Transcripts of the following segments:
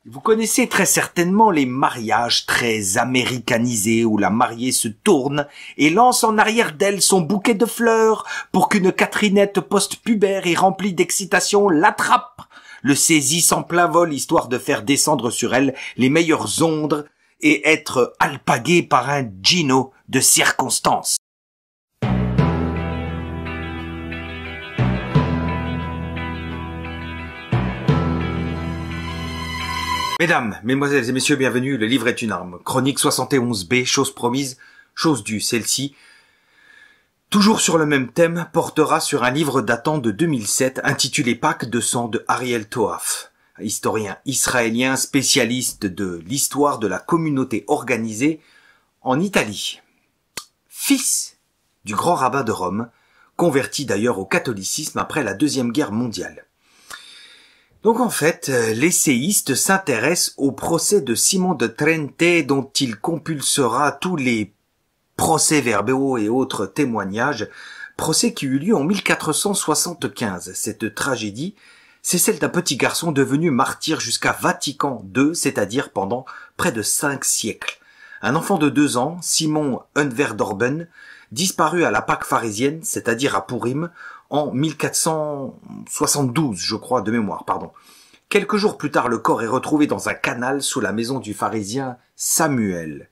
Vous connaissez très certainement les mariages très américanisés où la mariée se tourne et lance en arrière d'elle son bouquet de fleurs pour qu'une Catherinette post-pubère et remplie d'excitation l'attrape, le saisisse en plein vol histoire de faire descendre sur elle les meilleures ondes et être alpaguée par un Gino de circonstance. Mesdames, mesdemoiselles et messieurs, bienvenue, le livre est une arme. Chronique 71B, chose promise, chose due. Celle-ci, toujours sur le même thème, portera sur un livre datant de 2007 intitulé Pâques de sang de Ariel Toaf, historien israélien spécialiste de l'histoire de la communauté organisée en Italie. Fils du grand rabbin de Rome, converti d'ailleurs au catholicisme après la Deuxième Guerre mondiale. Donc en fait, l'essayiste s'intéresse au procès de Simon de Trente dont il compulsera tous les procès-verbaux et autres témoignages, procès qui eut lieu en 1475. Cette tragédie, c'est celle d'un petit garçon devenu martyr jusqu'à Vatican II, c'est-à-dire pendant près de 5 siècles. Un enfant de 2 ans, Simon Unverdorben, disparu à la Pâque pharisienne, c'est-à-dire à Pourim, en 1472, je crois, de mémoire, pardon. Quelques jours plus tard, le corps est retrouvé dans un canal sous la maison du pharisien Samuel.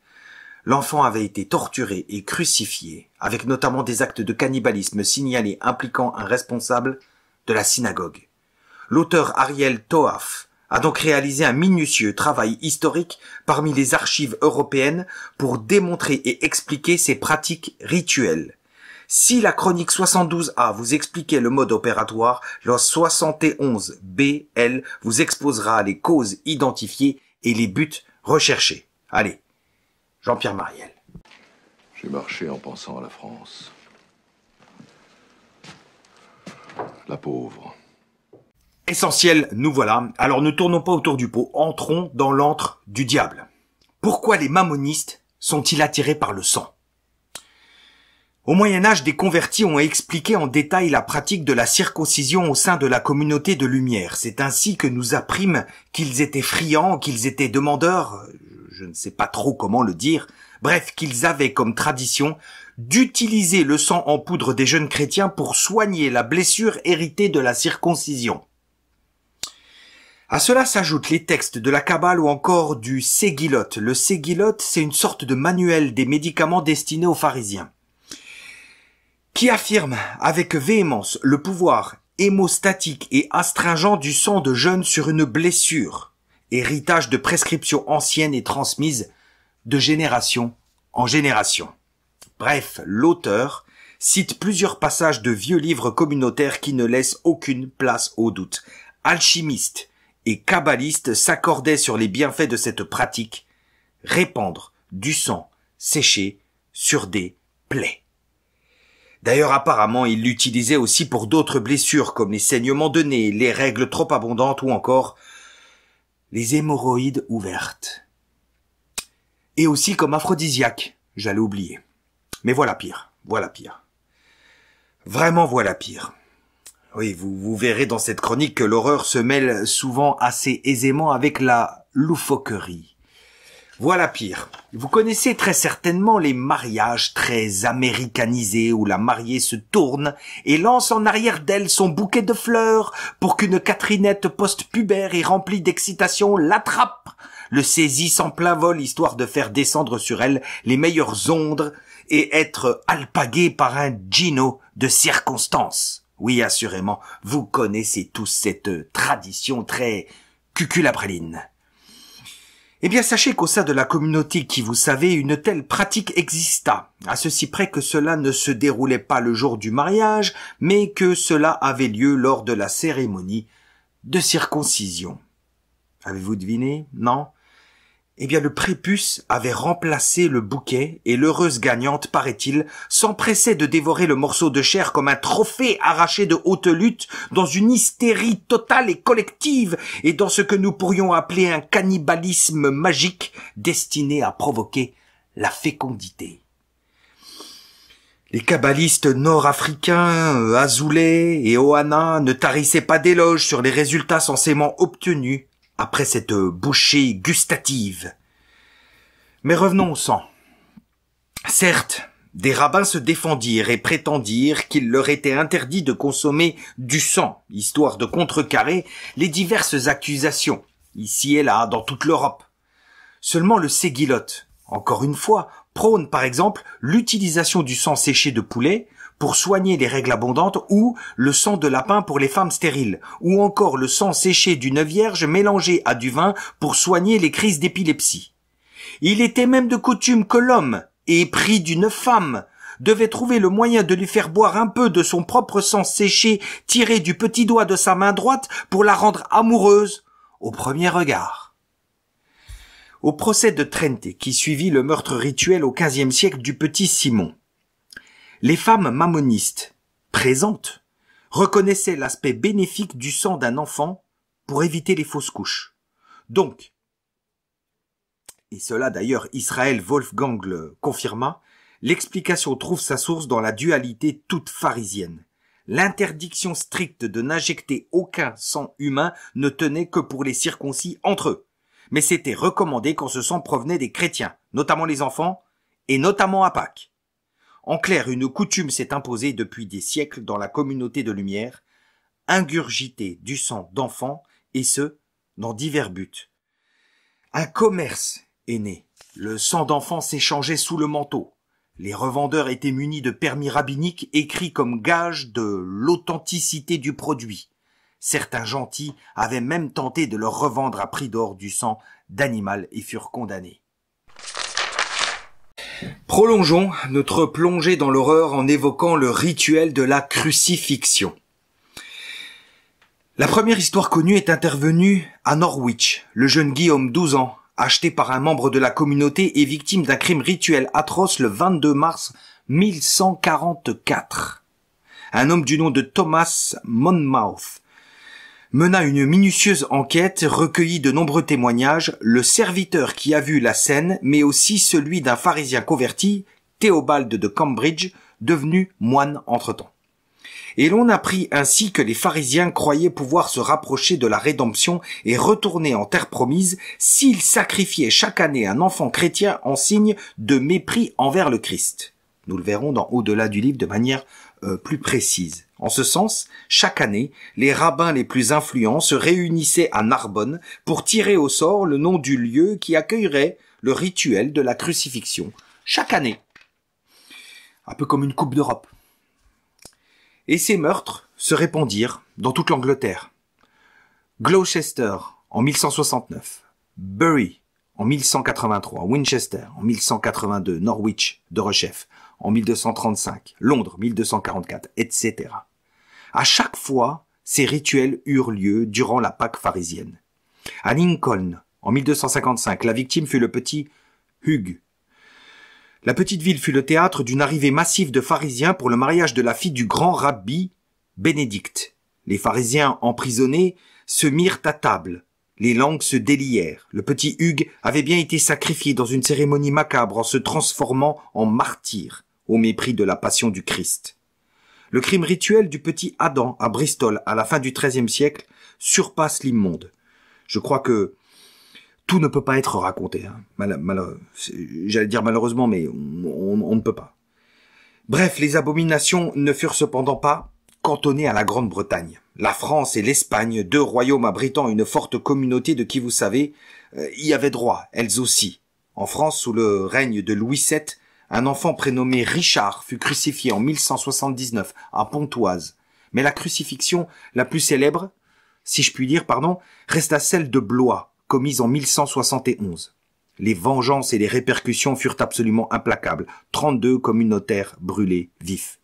L'enfant avait été torturé et crucifié, avec notamment des actes de cannibalisme signalés impliquant un responsable de la synagogue. L'auteur Ariel Toaf a donc réalisé un minutieux travail historique parmi les archives européennes pour démontrer et expliquer ces pratiques rituelles. Si la chronique 72A vous expliquait le mode opératoire, la 71B, elle, vous exposera les causes identifiées et les buts recherchés. Allez, Jean-Pierre Mariel. J'ai marché en pensant à la France. La pauvre. Essentiel, nous voilà. Alors ne tournons pas autour du pot, entrons dans l'antre du diable. Pourquoi les mammonistes sont-ils attirés par le sang ? Au Moyen-Âge, des convertis ont expliqué en détail la pratique de la circoncision au sein de la communauté de Lumière. C'est ainsi que nous apprîmes qu'ils étaient friands, qu'ils étaient demandeurs, je ne sais pas trop comment le dire, bref, qu'ils avaient comme tradition d'utiliser le sang en poudre des jeunes chrétiens pour soigner la blessure héritée de la circoncision. À cela s'ajoutent les textes de la Kabbale ou encore du Ségilot. Le Ségilot, c'est une sorte de manuel des médicaments destinés aux pharisiens, qui affirme avec véhémence le pouvoir hémostatique et astringent du sang de jeunes sur une blessure, héritage de prescriptions anciennes et transmises de génération en génération. Bref, l'auteur cite plusieurs passages de vieux livres communautaires qui ne laissent aucune place au doute. Alchimistes et kabbalistes s'accordaient sur les bienfaits de cette pratique, répandre du sang séché sur des plaies. D'ailleurs, apparemment, il l'utilisait aussi pour d'autres blessures, comme les saignements de nez, les règles trop abondantes ou encore les hémorroïdes ouvertes. Et aussi comme aphrodisiaque, j'allais oublier. Mais voilà pire, voilà pire. Vraiment voilà pire. Oui, vous verrez dans cette chronique que l'horreur se mêle souvent assez aisément avec la loufoquerie. Voilà pire. Vous connaissez très certainement les mariages très américanisés où la mariée se tourne et lance en arrière d'elle son bouquet de fleurs pour qu'une Catherinette post-pubère et remplie d'excitation l'attrape, le saisisse en plein vol histoire de faire descendre sur elle les meilleures ondes et être alpaguée par un Gino de circonstance. Oui, assurément, vous connaissez tous cette tradition très cuculapreline. Eh bien, sachez qu'au sein de la communauté qui, vous savez, une telle pratique exista, à ceci près que cela ne se déroulait pas le jour du mariage, mais que cela avait lieu lors de la cérémonie de circoncision. Avez-vous deviné? Non? Eh bien, le prépuce avait remplacé le bouquet et l'heureuse gagnante, paraît-il, s'empressait de dévorer le morceau de chair comme un trophée arraché de haute lutte dans une hystérie totale et collective et dans ce que nous pourrions appeler un cannibalisme magique destiné à provoquer la fécondité. Les kabbalistes nord-africains, Azoulay et Ohana, ne tarissaient pas d'éloges sur les résultats censément obtenus après cette bouchée gustative. Mais revenons au sang. Certes, des rabbins se défendirent et prétendirent qu'il leur était interdit de consommer du sang, histoire de contrecarrer les diverses accusations, ici et là, dans toute l'Europe. Seulement le Ségilot, encore une fois, prône par exemple l'utilisation du sang séché de poulet pour soigner les règles abondantes ou le sang de lapin pour les femmes stériles, ou encore le sang séché d'une vierge mélangé à du vin pour soigner les crises d'épilepsie. Il était même de coutume que l'homme, épris d'une femme, devait trouver le moyen de lui faire boire un peu de son propre sang séché tiré du petit doigt de sa main droite pour la rendre amoureuse au premier regard. Au procès de Trente qui suivit le meurtre rituel au XVe siècle du petit Simon, les femmes mammonistes, présentes, reconnaissaient l'aspect bénéfique du sang d'un enfant pour éviter les fausses couches. Donc, et cela d'ailleurs Israël Wolfgang le confirma, l'explication trouve sa source dans la dualité toute pharisienne. L'interdiction stricte de n'injecter aucun sang humain ne tenait que pour les circoncis entre eux, mais c'était recommandé quand ce sang provenait des chrétiens, notamment les enfants, et notamment à Pâques. En clair, une coutume s'est imposée depuis des siècles dans la communauté de lumière, ingurgiter du sang d'enfants, et ce, dans divers buts. Un commerce est né. Le sang d'enfant s'échangeait sous le manteau. Les revendeurs étaient munis de permis rabbiniques écrits comme gage de l'authenticité du produit. Certains gentils avaient même tenté de leur revendre à prix d'or du sang d'animal et furent condamnés. Prolongeons notre plongée dans l'horreur en évoquant le rituel de la crucifixion. La première histoire connue est intervenue à Norwich. Le jeune Guillaume, 12 ans, acheté par un membre de la communauté, est victime d'un crime rituel atroce le 22 mars 1144. Un homme du nom de Thomas Monmouth mena une minutieuse enquête, recueillit de nombreux témoignages, le serviteur qui a vu la scène, mais aussi celui d'un pharisien converti, Théobald de Cambridge, devenu moine entre-temps. Et l'on apprit ainsi que les pharisiens croyaient pouvoir se rapprocher de la rédemption et retourner en terre promise s'ils sacrifiaient chaque année un enfant chrétien en signe de mépris envers le Christ. Nous le verrons dans Au-delà du livre de manière plus précise. En ce sens, chaque année, les rabbins les plus influents se réunissaient à Narbonne pour tirer au sort le nom du lieu qui accueillerait le rituel de la crucifixion chaque année. Un peu comme une Coupe d'Europe. Et ces meurtres se répandirent dans toute l'Angleterre. Gloucester en 1169, Bury en 1183, Winchester en 1182, Norwich de Rechef en 1235, Londres 1244, etc. À chaque fois, ces rituels eurent lieu durant la Pâque pharisienne. À Lincoln, en 1255, la victime fut le petit Hugh. La petite ville fut le théâtre d'une arrivée massive de pharisiens pour le mariage de la fille du grand rabbi Bénédicte. Les pharisiens emprisonnés se mirent à table. Les langues se délièrent. Le petit Hugues avait bien été sacrifié dans une cérémonie macabre en se transformant en martyr, au mépris de la passion du Christ. Le crime rituel du petit Adam à Bristol à la fin du XIIIe siècle surpasse l'immonde. Je crois que tout ne peut pas être raconté. J'allais dire malheureusement, mais on ne peut pas. Bref, les abominations ne furent cependant pas cantonnées à la Grande-Bretagne. La France et l'Espagne, deux royaumes abritant une forte communauté de qui vous savez, y avaient droit, elles aussi. En France, sous le règne de Louis VII, un enfant prénommé Richard fut crucifié en 1179 à Pontoise. Mais la crucifixion la plus célèbre, si je puis dire, resta celle de Blois, commise en 1171. Les vengeances et les répercussions furent absolument implacables. 32 communautaires brûlés vifs.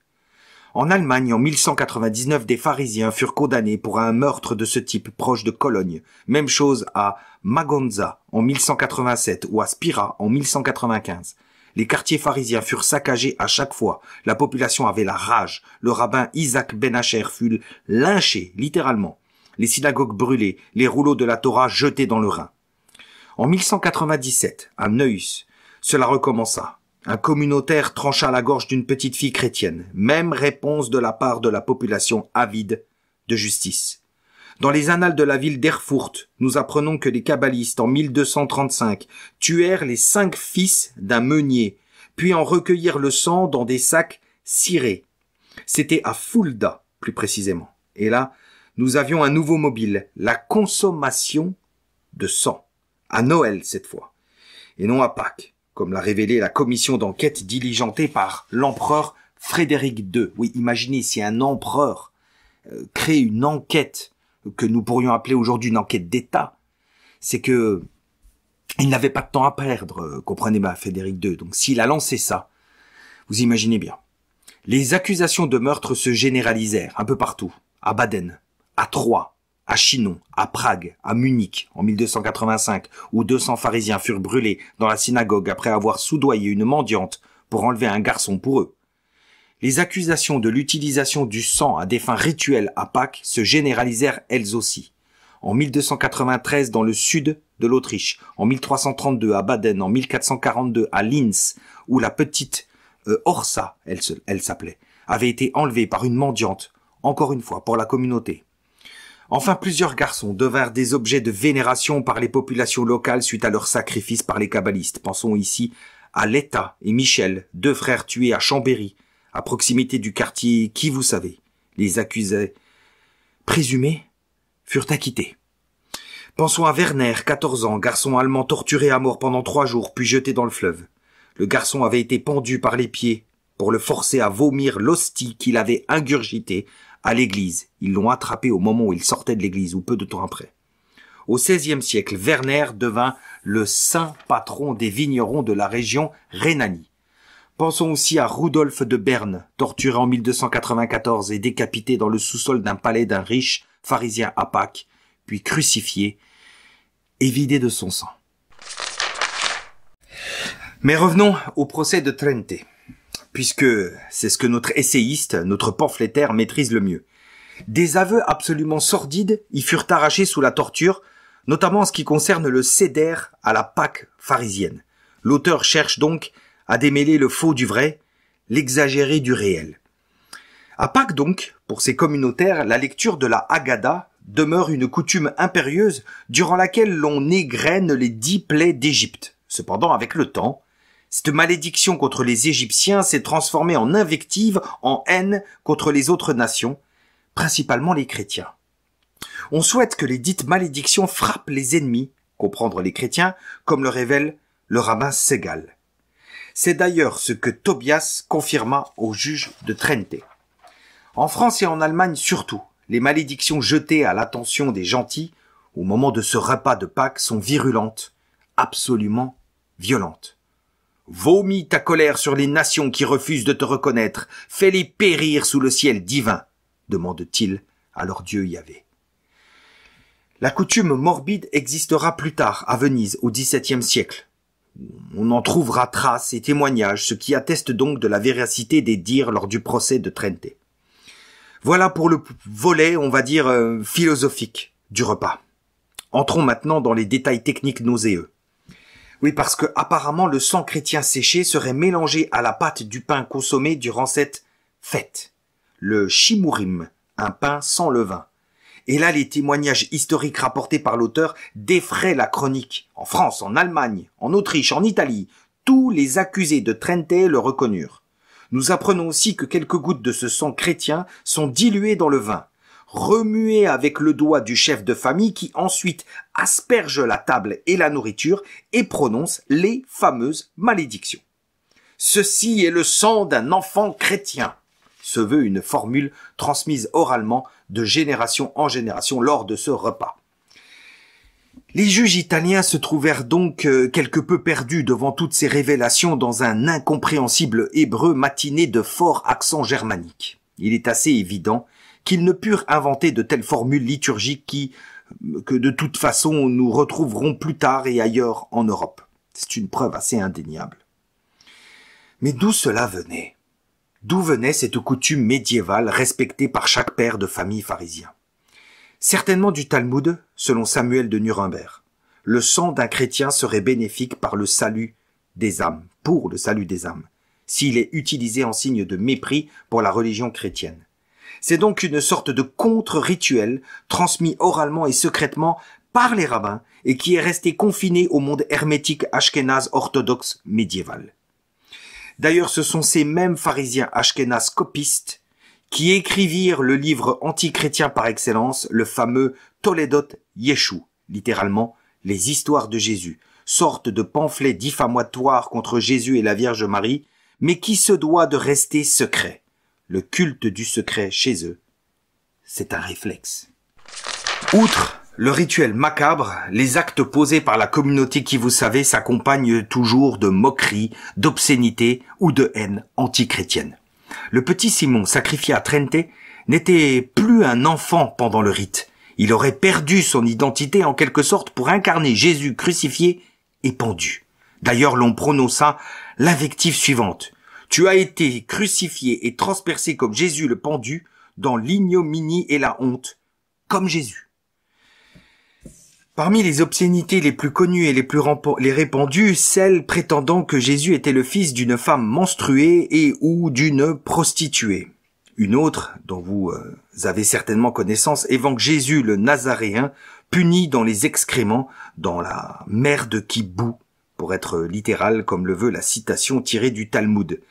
En Allemagne, en 1199, des pharisiens furent condamnés pour un meurtre de ce type proche de Cologne. Même chose à Magonza en 1187 ou à Spira en 1195. Les quartiers pharisiens furent saccagés à chaque fois. La population avait la rage. Le rabbin Isaac Ben Asher fut lynché, littéralement. Les synagogues brûlées, les rouleaux de la Torah jetés dans le Rhin. En 1197, à Neuss, cela recommença. Un communautaire trancha la gorge d'une petite fille chrétienne. Même réponse de la part de la population avide de justice. Dans les annales de la ville d'Erfurt, nous apprenons que les kabbalistes, en 1235, tuèrent les 5 fils d'un meunier, puis en recueillirent le sang dans des sacs cirés. C'était à Fulda, plus précisément. Et là, nous avions un nouveau mobile, la consommation de sang. À Noël, cette fois. Et non à Pâques, comme l'a révélé la commission d'enquête diligentée par l'empereur Frédéric II. Oui, imaginez si un empereur crée une enquête que nous pourrions appeler aujourd'hui une enquête d'État. C'est que il n'avait pas de temps à perdre, comprenez-moi, Frédéric II. Donc s'il a lancé ça, vous imaginez bien. Les accusations de meurtre se généralisèrent un peu partout. À Baden, à Troyes, à Chinon, à Prague, à Munich, en 1285, où 200 pharisiens furent brûlés dans la synagogue après avoir soudoyé une mendiante pour enlever un garçon pour eux. Les accusations de l'utilisation du sang à des fins rituelles à Pâques se généralisèrent elles aussi. En 1293 dans le sud de l'Autriche, en 1332 à Baden, en 1442 à Linz, où la petite Orsa, elle s'appelait, avait été enlevée par une mendiante, encore une fois pour la communauté. Enfin, plusieurs garçons devinrent des objets de vénération par les populations locales suite à leur sacrifice par les kabbalistes. Pensons ici à Letta et Michel, 2 frères tués à Chambéry, à proximité du quartier qui, vous savez, les accusés présumés furent acquittés. Pensons à Werner, 14 ans, garçon allemand torturé à mort pendant 3 jours, puis jeté dans le fleuve. Le garçon avait été pendu par les pieds pour le forcer à vomir l'hostie qu'il avait ingurgitée à l'église. Ils l'ont attrapé au moment où il sortait de l'église, ou peu de temps après. Au XVIe siècle, Werner devint le saint patron des vignerons de la région Rhénanie. Pensons aussi à Rudolf de Berne, torturé en 1294 et décapité dans le sous-sol d'un palais d'un riche pharisien à Pâques, puis crucifié et vidé de son sang. Mais revenons au procès de Trente, puisque c'est ce que notre essayiste, notre pamphlétaire maîtrise le mieux. Des aveux absolument sordides y furent arrachés sous la torture, notamment en ce qui concerne le séder à la Pâque pharisienne. L'auteur cherche donc à démêler le faux du vrai, l'exagéré du réel. À Pâques donc, pour ces communautaires, la lecture de la Haggadah demeure une coutume impérieuse durant laquelle l'on égrène les 10 plaies d'Égypte. Cependant, avec le temps, cette malédiction contre les Égyptiens s'est transformée en invective, en haine contre les autres nations, principalement les chrétiens. On souhaite que les dites malédictions frappent les ennemis, comprendre les chrétiens, comme le révèle le rabbin Segal. C'est d'ailleurs ce que Tobias confirma au juge de Trente. En France et en Allemagne surtout, les malédictions jetées à l'attention des gentils au moment de ce repas de Pâques sont virulentes, absolument violentes. Vomis ta colère sur les nations qui refusent de te reconnaître, fais-les périr sous le ciel divin, demande-t-il à leur Dieu Yahvé. La coutume morbide existera plus tard à Venise au XVIIe siècle. On en trouvera traces et témoignages, ce qui atteste donc de la véracité des dires lors du procès de Trente. Voilà pour le volet, on va dire, philosophique du repas. Entrons maintenant dans les détails techniques nauséeux. Oui, parce que apparemment le sang chrétien séché serait mélangé à la pâte du pain consommé durant cette fête, le chimourim, un pain sans levain. Et là, les témoignages historiques rapportés par l'auteur défraient la chronique. En France, en Allemagne, en Autriche, en Italie, tous les accusés de Trente le reconnurent. Nous apprenons aussi que quelques gouttes de ce sang chrétien sont diluées dans le vin, remuées avec le doigt du chef de famille qui ensuite asperge la table et la nourriture et prononce les fameuses malédictions. Ceci est le sang d'un enfant chrétien, se veut une formule transmise oralement de génération en génération lors de ce repas. Les juges italiens se trouvèrent donc quelque peu perdus devant toutes ces révélations dans un incompréhensible hébreu matiné de fort accent germanique. Il est assez évident qu'ils ne purent inventer de telles formules liturgiques que de toute façon nous retrouverons plus tard et ailleurs en Europe. C'est une preuve assez indéniable. Mais d'où cela venait ? D'où venait cette coutume médiévale respectée par chaque père de famille pharisien? Certainement du Talmud, selon Samuel de Nuremberg. Le sang d'un chrétien serait bénéfique par le salut des âmes, pour le salut des âmes, s'il est utilisé en signe de mépris pour la religion chrétienne. C'est donc une sorte de contre-rituel transmis oralement et secrètement par les rabbins et qui est resté confiné au monde hermétique ashkénaze orthodoxe médiéval. D'ailleurs, ce sont ces mêmes pharisiens ashkénazes copistes qui écrivirent le livre antichrétien par excellence, le fameux Toledot Yeshu, littéralement les histoires de Jésus, sorte de pamphlet diffamatoire contre Jésus et la Vierge Marie, mais qui se doit de rester secret. Le culte du secret chez eux, c'est un réflexe. Outre le rituel macabre, les actes posés par la communauté qui, vous savez, s'accompagnent toujours de moqueries, d'obscénités ou de haine antichrétienne. Le petit Simon, sacrifié à Trente, n'était plus un enfant pendant le rite. Il aurait perdu son identité en quelque sorte pour incarner Jésus crucifié et pendu. D'ailleurs, l'on prononça l'invective suivante. « Tu as été crucifié et transpercé comme Jésus le pendu, dans l'ignominie et la honte, comme Jésus. » Parmi les obscénités les plus connues et les répandues, celles prétendant que Jésus était le fils d'une femme menstruée et ou d'une prostituée. Une autre, dont vous avez certainement connaissance, évoque Jésus le Nazaréen, puni dans les excréments, dans la merde qui bout, pour être littéral comme le veut la citation tirée du Talmud.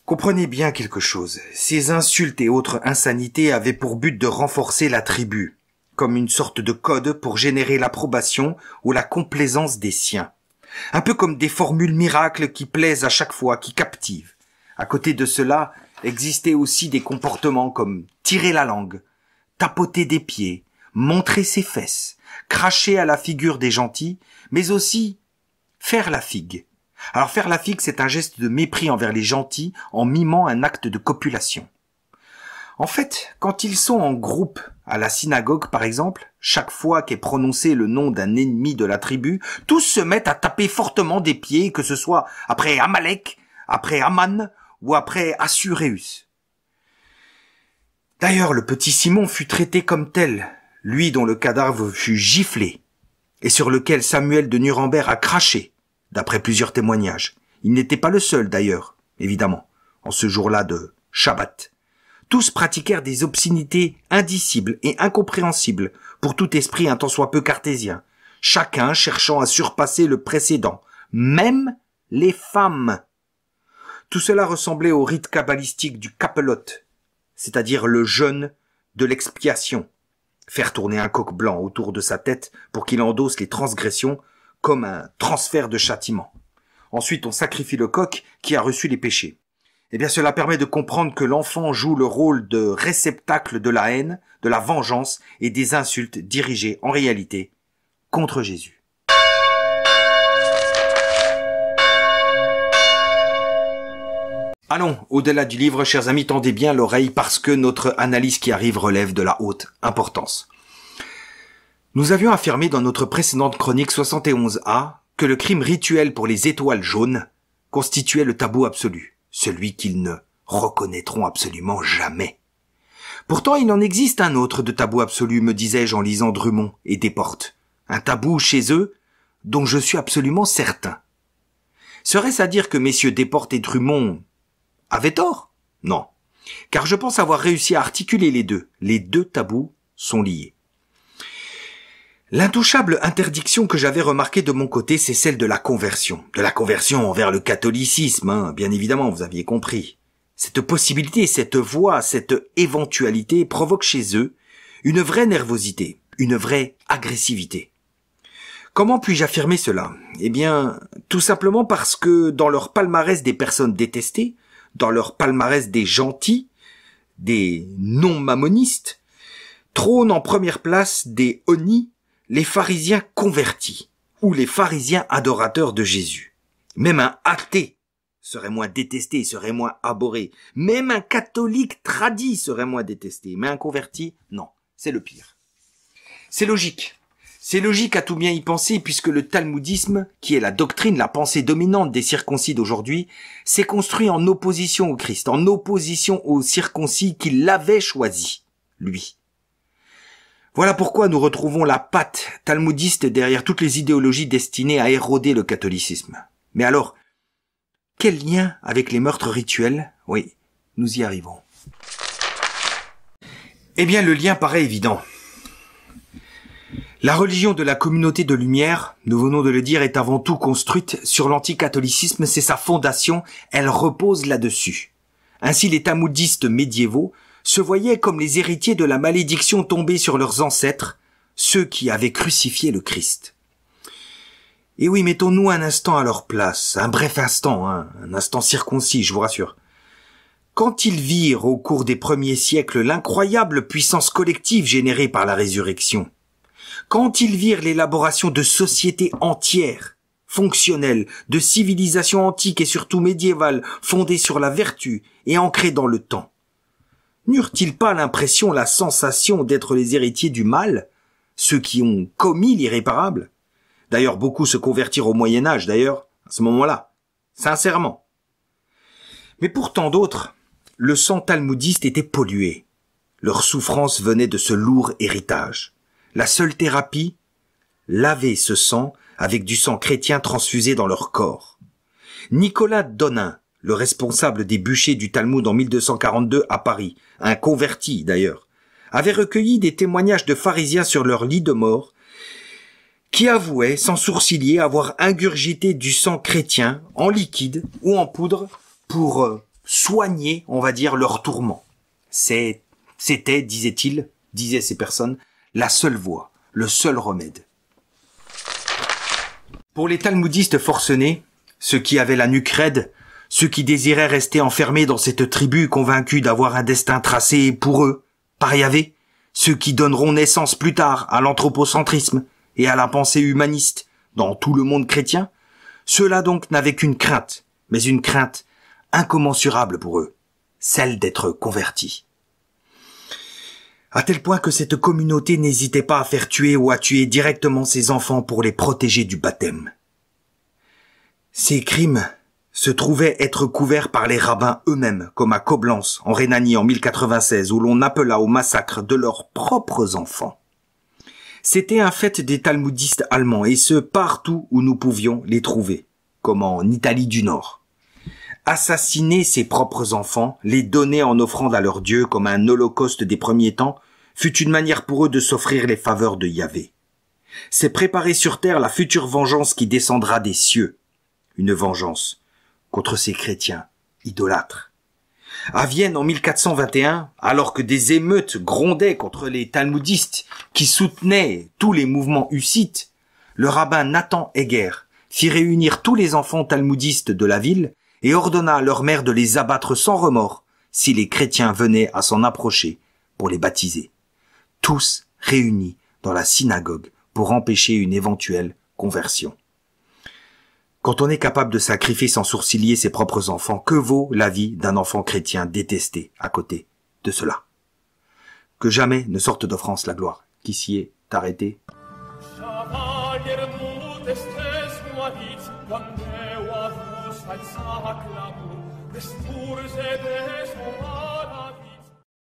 Comprenez bien quelque chose, ces insultes et autres insanités avaient pour but de renforcer la tribu, comme une sorte de code pour générer l'approbation ou la complaisance des siens. Un peu comme des formules miracles qui plaisent à chaque fois, qui captivent. À côté de cela, existaient aussi des comportements comme tirer la langue, tapoter des pieds, montrer ses fesses, cracher à la figure des gentils, mais aussi faire la figue. Alors faire la figue, c'est un geste de mépris envers les gentils en mimant un acte de copulation. En fait, quand ils sont en groupe à la synagogue, par exemple, chaque fois qu'est prononcé le nom d'un ennemi de la tribu, tous se mettent à taper fortement des pieds, que ce soit après Amalek, après Aman ou après Assuréus. D'ailleurs, le petit Simon fut traité comme tel, lui dont le cadavre fut giflé, et sur lequel Samuel de Nuremberg a craché, d'après plusieurs témoignages. Il n'était pas le seul, d'ailleurs, évidemment, en ce jour-là de Shabbat. Tous pratiquèrent des obscénités indicibles et incompréhensibles pour tout esprit un tant soit peu cartésien, chacun cherchant à surpasser le précédent, même les femmes. Tout cela ressemblait au rite kabbalistique du kapelot, c'est-à-dire le jeûne de l'expiation, faire tourner un coq blanc autour de sa tête pour qu'il endosse les transgressions comme un transfert de châtiment. Ensuite, on sacrifie le coq qui a reçu les péchés. Eh bien, cela permet de comprendre que l'enfant joue le rôle de réceptacle de la haine, de la vengeance et des insultes dirigées, en réalité, contre Jésus. Allons, au-delà du livre, chers amis, tendez bien l'oreille parce que notre analyse qui arrive relève de la haute importance. Nous avions affirmé dans notre précédente chronique 71A que le crime rituel pour les étoiles jaunes constituait le tabou absolu. Celui qu'ils ne reconnaîtront absolument jamais. Pourtant, il en existe un autre de tabou absolu, me disais-je en lisant Drummond et Desportes. Un tabou chez eux dont je suis absolument certain. Serait-ce à dire que messieurs Desportes et Drummond avaient tort? Non, car je pense avoir réussi à articuler les deux. Les deux tabous sont liés. L'intouchable interdiction que j'avais remarquée de mon côté, c'est celle de la conversion. De la conversion envers le catholicisme, bien évidemment, vous aviez compris. Cette possibilité, cette voie, cette éventualité provoque chez eux une vraie nervosité, une vraie agressivité. Comment puis-je affirmer cela? Eh bien, tout simplement parce que dans leur palmarès des personnes détestées, dans leur palmarès des gentils, des non-mammonistes, trônent en première place des honnis, les pharisiens convertis, ou les pharisiens adorateurs de Jésus. Même un athée serait moins détesté, serait moins abhorré. Même un catholique tradit serait moins détesté. Mais un converti, non, c'est le pire. C'est logique. C'est logique à tout bien y penser, puisque le talmudisme, qui est la doctrine, la pensée dominante des circoncis d'aujourd'hui, s'est construit en opposition au Christ, en opposition aux circoncis qui l'avaient choisi, lui. Voilà pourquoi nous retrouvons la patte talmudiste derrière toutes les idéologies destinées à éroder le catholicisme. Mais alors, quel lien avec les meurtres rituels? Oui, nous y arrivons. Eh bien, le lien paraît évident. La religion de la communauté de lumière, nous venons de le dire, est avant tout construite sur l'anticatholicisme, c'est sa fondation, elle repose là-dessus. Ainsi, les talmudistes médiévaux se voyaient comme les héritiers de la malédiction tombée sur leurs ancêtres, ceux qui avaient crucifié le Christ. Et oui, mettons-nous un instant à leur place, un bref instant, un instant circoncis, je vous rassure. Quand ils virent au cours des premiers siècles l'incroyable puissance collective générée par la résurrection, quand ils virent l'élaboration de sociétés entières, fonctionnelles, de civilisations antiques et surtout médiévales, fondées sur la vertu et ancrées dans le temps, n'eurent-ils pas l'impression, la sensation d'être les héritiers du mal, ceux qui ont commis l'irréparable? D'ailleurs, beaucoup se convertirent au Moyen-Âge, d'ailleurs, à ce moment-là, sincèrement. Mais pour tant d'autres, le sang talmudiste était pollué. Leur souffrance venait de ce lourd héritage. La seule thérapie, laver ce sang avec du sang chrétien transfusé dans leur corps. Nicolas Donin, le responsable des bûchers du Talmud en 1242 à Paris, un converti d'ailleurs, avait recueilli des témoignages de pharisiens sur leur lit de mort qui avouaient sans sourciller avoir ingurgité du sang chrétien en liquide ou en poudre pour soigner, on va dire, leurs tourments. C'était, disaient ces personnes, la seule voie, le seul remède. Pour les talmudistes forcenés, ceux qui avaient la nuque raide, ceux qui désiraient rester enfermés dans cette tribu convaincus d'avoir un destin tracé pour eux, par Yahvé, ceux qui donneront naissance plus tard à l'anthropocentrisme et à la pensée humaniste dans tout le monde chrétien, ceux-là donc n'avaient qu'une crainte, mais une crainte incommensurable pour eux, celle d'être convertis. À tel point que cette communauté n'hésitait pas à faire tuer ou à tuer directement ses enfants pour les protéger du baptême. Ces crimes se trouvaient être couverts par les rabbins eux-mêmes, comme à Coblence, en Rhénanie, en 1096, où l'on appela au massacre de leurs propres enfants. C'était un fait des talmudistes allemands, et ce partout où nous pouvions les trouver, comme en Italie du Nord. Assassiner ses propres enfants, les donner en offrande à leur Dieu comme un holocauste des premiers temps, fut une manière pour eux de s'offrir les faveurs de Yahvé. C'est préparer sur terre la future vengeance qui descendra des cieux. Une vengeance contre ces chrétiens idolâtres. À Vienne en 1421, alors que des émeutes grondaient contre les talmudistes qui soutenaient tous les mouvements hussites, le rabbin Nathan Egger fit réunir tous les enfants talmudistes de la ville et ordonna à leur mère de les abattre sans remords si les chrétiens venaient à s'en approcher pour les baptiser. Tous réunis dans la synagogue pour empêcher une éventuelle conversion. Quand on est capable de sacrifier sans sourciller ses propres enfants, que vaut la vie d'un enfant chrétien détesté à côté de cela? Que jamais ne sorte de France la gloire qui s'y est arrêtée.